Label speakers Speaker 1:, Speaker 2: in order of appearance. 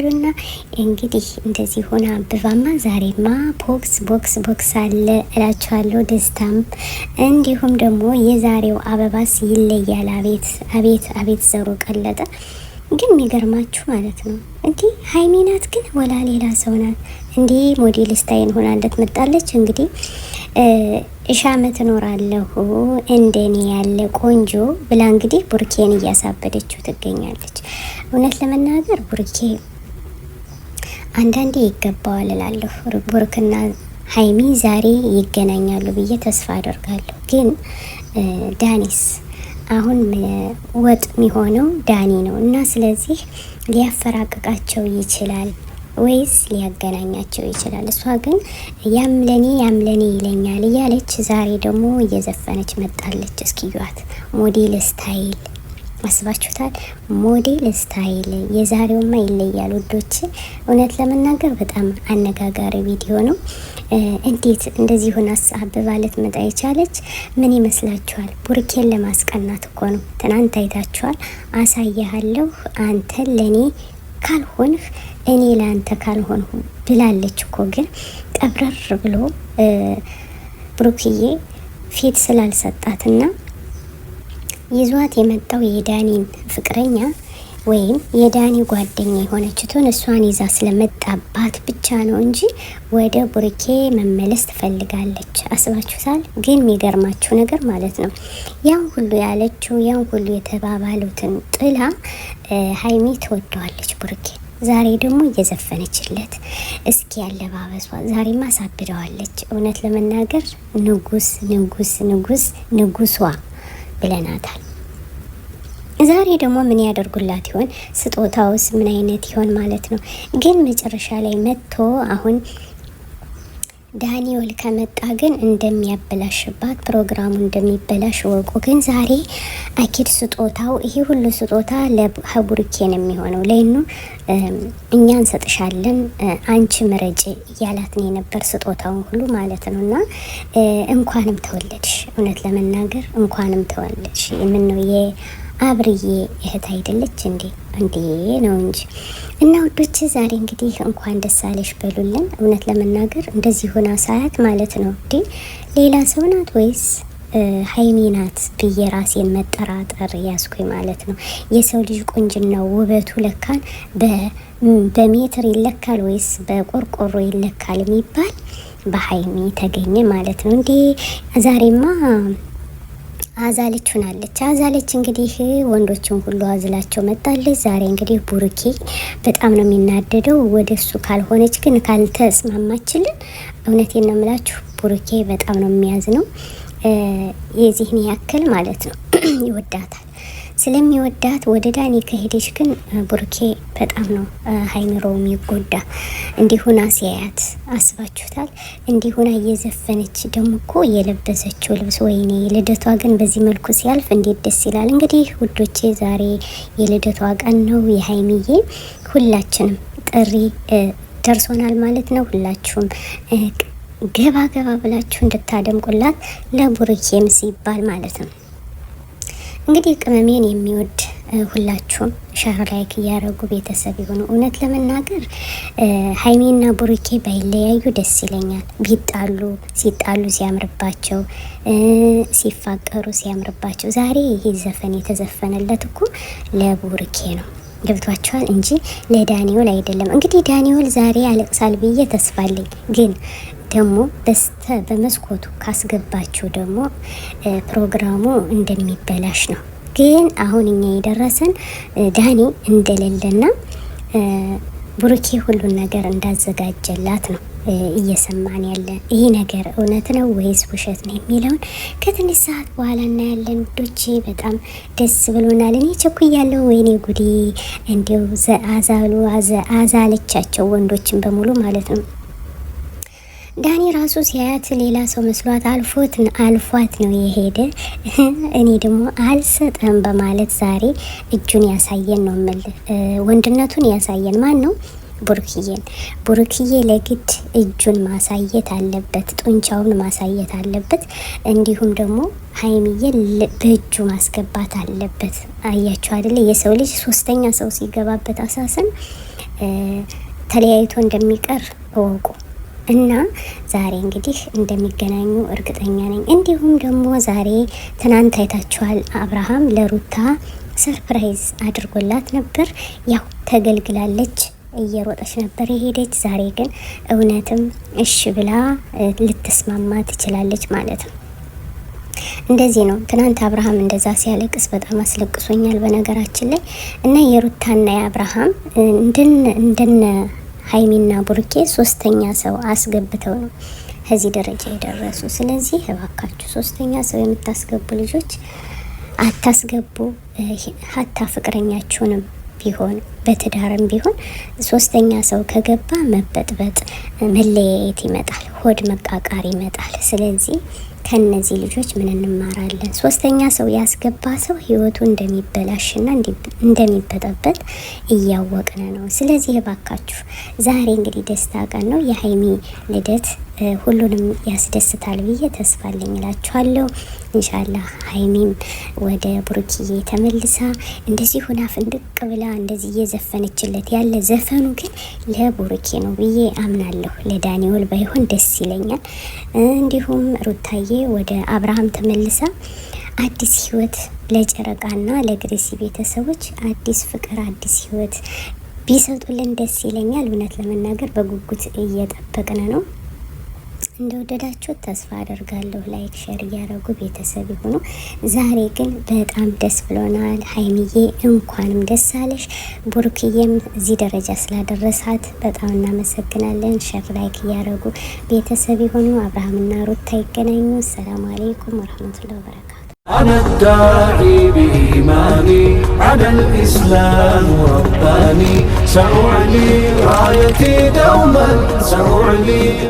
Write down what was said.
Speaker 1: ሉና እንግዲህ እንደዚህ ሆነ አበባማ ዛሬማ ቦክስ አለ እላችኋለሁ። ደስታም እንዲሁም ደግሞ የዛሬው አበባስ ይለያል። አቤት ዘሩ ቀለጠ። ግን የሚገርማችሁ ማለት ነው እንዲህ ሀይሚ ናት ግን ወላ ሌላ ሰው ናት። እንዲህ ሞዴል ስታይል ሆና እንደትመጣለች እንግዲህ እሻመት እኖራለሁ እንደኔ ያለ ቆንጆ ብላ እንግዲህ ቡርኬን እያሳበደችው ትገኛለች። እውነት ለመናገር ቡርኬ አንዳንዴ ይገባዋል እላለሁ። ቡርክና ሀይሚ ዛሬ ይገናኛሉ ብዬ ተስፋ አደርጋለሁ። ግን ዳኒስ አሁን ወጥ የሚሆነው ዳኒ ነው እና ስለዚህ ሊያፈራቅቃቸው ይችላል ወይስ ሊያገናኛቸው ይችላል? እሷ ግን ያምለኔ ይለኛል እያለች ዛሬ ደግሞ እየዘፈነች መጣለች። እስኪዩት ሞዴል ስታይል አስባችሁታል? ሞዴል ስታይል የዛሬውማ ይለያል ውዶች። እውነት ለመናገር በጣም አነጋጋሪ ቪዲዮ ነው። እንዴት እንደዚህ ሆና አበባ ልትመጣ የቻለች ምን ይመስላችኋል? ቡርኬን ለማስቀናት እኮ ነው። ትናንት አይታችኋል። አሳያለሁ አንተ ለኔ ካልሆንህ እኔ ለአንተ ካልሆንሁ ብላለች እኮ። ግን ቀብረር ብሎ ብሩክዬ ፊት ስላልሰጣትና ይዟት የመጣው የዳኒን ፍቅረኛ ወይም የዳኒ ጓደኛ የሆነችትን እሷን ይዛ ስለመጣባት ብቻ ነው እንጂ ወደ ቡርኬ መመለስ ትፈልጋለች። አስባችሁታል? ግን የሚገርማችሁ ነገር ማለት ነው ያን ሁሉ ያለችው ያን ሁሉ የተባባሉትን ጥላ ሀይሚ ትወደዋለች ቡርኬ። ዛሬ ደግሞ እየዘፈነችለት እስኪ ያለባበሷ ዛሬማ አሳብደዋለች። እውነት ለመናገር ንጉሷ ብለናታል። ዛሬ ደግሞ ምን ያደርጉላት ይሆን? ስጦታውስ ምን አይነት ይሆን ማለት ነው። ግን መጨረሻ ላይ መጥቶ አሁን ዳኒኤል ከመጣ ግን እንደሚያበላሽባት ፕሮግራሙ እንደሚበላሽ ወቁ። ግን ዛሬ አኪድ ስጦታው ይሄ ሁሉ ስጦታ ለቡርኬ ነው የሚሆነው። ለይኑ እኛ እንሰጥሻለን አንቺ ምረጭ እያላት ነው የነበር ስጦታውን ሁሉ ማለት ነው። እና እንኳንም ተወለድሽ፣ እውነት ለመናገር እንኳንም ተወለድሽ። ምን ነው አብርዬ እህት አይደለች እንዴ ነው እንጂ። እና ውዶች ዛሬ እንግዲህ እንኳን ደስ አለሽ በሉልን። እውነት ለመናገር እንደዚህ ሆና ሳያት ማለት ነው እንዴ ሌላ ሰው ናት ወይስ ሀይሚ ናት ብዬ ራሴን መጠራጠር ያስኩኝ ማለት ነው። የሰው ልጅ ቁንጅናው ውበቱ ለካን በሜትር ይለካል ወይስ በቆርቆሮ ይለካል የሚባል በሀይሚ ተገኘ ማለት ነው። እንዴ ዛሬማ አዛለች ሆናለች። አዛለች እንግዲህ ወንዶችን ሁሉ አዝላቸው መጣለች። ዛሬ እንግዲህ ቡርኬ በጣም ነው የሚናደደው። ወደሱ ካልሆነች ግን ካልተስማማችልን እውነቴን ነው የምላችሁ ቡርኬ በጣም ነው የሚያዝነው። የዚህን ያክል ማለት ነው ይወዳታል። ስለሚወዳት ወደ ዳኒ ከሄደች ግን ቡርኬ በጣም ነው ሀይሚሮ የሚጎዳ። እንዲሁና ሲያያት አስባችሁታል? እንዲሁና እየዘፈነች ደግሞ እኮ የለበሰችው ልብስ ወይኔ ልደቷ ግን በዚህ መልኩ ሲያልፍ እንዴት ደስ ይላል። እንግዲህ ውዶቼ ዛሬ የልደቷ ቀን ነው የሀይሚዬ። ሁላችንም ጥሪ ደርሶናል ማለት ነው። ሁላችሁም ገባ ብላችሁ እንድታደምቁላት ለቡርኬም ሲባል ማለት ነው። እንግዲህ ቅመሜን የሚወድ ሁላችሁም ሻር ላይክ እያደረጉ ቤተሰብ የሆኑ እውነት ለመናገር ሀይሚና ቡርኬ ባይለያዩ ደስ ይለኛል። ሲጣሉ ሲያምርባቸው፣ ሲፋቀሩ ሲያምርባቸው። ዛሬ ይሄ ዘፈን የተዘፈነለት እኮ ለቡርኬ ነው። ገብቷቸዋል እንጂ ለዳኒኤል አይደለም። እንግዲህ ዳኒኤል ዛሬ ያለቅሳል ብዬ ተስፋለኝ። ግን ደግሞ በመስኮቱ ካስገባችሁ ደግሞ ፕሮግራሙ እንደሚበላሽ ነው። ግን አሁን እኛ የደረሰን ዳኒ እንደሌለና ቡርኬ ሁሉን ነገር እንዳዘጋጀላት ነው እየሰማን ያለን። ይህ ነገር እውነት ነው ወይስ ውሸት ነው የሚለውን ከትንሽ ሰዓት በኋላ እናያለን። ውዶቼ በጣም ደስ ብሎናል። እኔ ቸኩያለሁ። ወይኔ ጉዴ! እንዲው አዛለቻቸው ወንዶችን በሙሉ ማለት ነው። ዳኒ ራሱ ሲያያት ሌላ ሰው መስሏት አልፏት ነው የሄደ። እኔ ደግሞ አልሰጠም በማለት ዛሬ እጁን ያሳየን ነው የምል። ወንድነቱን ያሳየን ማን ነው? ቡርክዬ ለግድ እጁን ማሳየት አለበት፣ ጡንቻውን ማሳየት አለበት። እንዲሁም ደግሞ ሀይሚዬ በእጁ ማስገባት አለበት። አያችሁ አይደለ? የሰው ልጅ ሶስተኛ ሰው ሲገባበት አሳስን ተለያይቶ እንደሚቀር እወቁ እና ዛሬ እንግዲህ እንደሚገናኙ እርግጠኛ ነኝ። እንዲሁም ደግሞ ዛሬ ትናንት አይታችኋል፣ አብርሃም ለሩታ ሰርፕራይዝ አድርጎላት ነበር። ያው ተገልግላለች፣ እየሮጠች ነበር የሄደች። ዛሬ ግን እውነትም እሺ ብላ ልትስማማ ትችላለች ማለት ነው። እንደዚህ ነው። ትናንት አብርሃም እንደዛ ሲያለቅስ በጣም አስለቅሶኛል በነገራችን ላይ እና የሩታና የአብርሃም እንደነ ሀይሚና ቡርኬ ሶስተኛ ሰው አስገብተው ነው ከዚህ ደረጃ የደረሱ። ስለዚህ እባካችሁ ሶስተኛ ሰው የምታስገቡ ልጆች አታስገቡ። ሀታ ፍቅረኛችሁንም ቢሆን በትዳርም ቢሆን ሶስተኛ ሰው ከገባ መበጥበጥ፣ መለያየት ይመጣል፣ ሆድ መቃቃር ይመጣል። ስለዚህ ከነዚህ ልጆች ምን እንማራለን? ሶስተኛ ሰው ያስገባ ሰው ህይወቱ እንደሚበላሽና እንደሚበጠበጥ እያወቅን ነው። ስለዚህ እባካችሁ ዛሬ እንግዲህ ደስታ ቀን ነው፣ የሀይሚ ልደት ሁሉንም ያስደስታል ብዬ ተስፋ አለኝ እላችኋለሁ። ኢንሻአላህ ሀይሚም ወደ ቡርኪዬ ተመልሳ እንደዚህ ሁና ፍንድቅ ብላ እንደዚህ እየዘፈነችለት ያለ ዘፈኑ ግን ለቡርኪ ነው ብዬ አምናለሁ። ለዳኒኤል ባይሆን ደስ ይለኛል። እንዲሁም ሩታዬ ወደ አብርሃም ተመልሳ አዲስ ህይወት ለጨረቃና ለግሬሲ ቤተሰቦች አዲስ ፍቅር፣ አዲስ ህይወት ቢሰጡልን ደስ ይለኛል። እውነት ለመናገር በጉጉት እየጠበቅን ነው። እንደወደዳችሁ ተስፋ አደርጋለሁ። ላይክ ሼር እያደረጉ ቤተሰብ ይሁኑ። ዛሬ ግን በጣም ደስ ብሎናል። ሀይሚዬ እንኳንም ደስ አለሽ። ቡርክዬም እዚህ ደረጃ ስላደረሳት በጣም እናመሰግናለን። ሼር ላይክ እያደረጉ ቤተሰብ ይሁኑ። አብርሃምና ሩታ ይገናኙ። ሰላም አለይኩም ወራህመቱላሂ ወበረካቱ።
Speaker 2: أنا الداعي بإيماني على الإسلام رباني، سأعلي رايتي دوما، سأعلي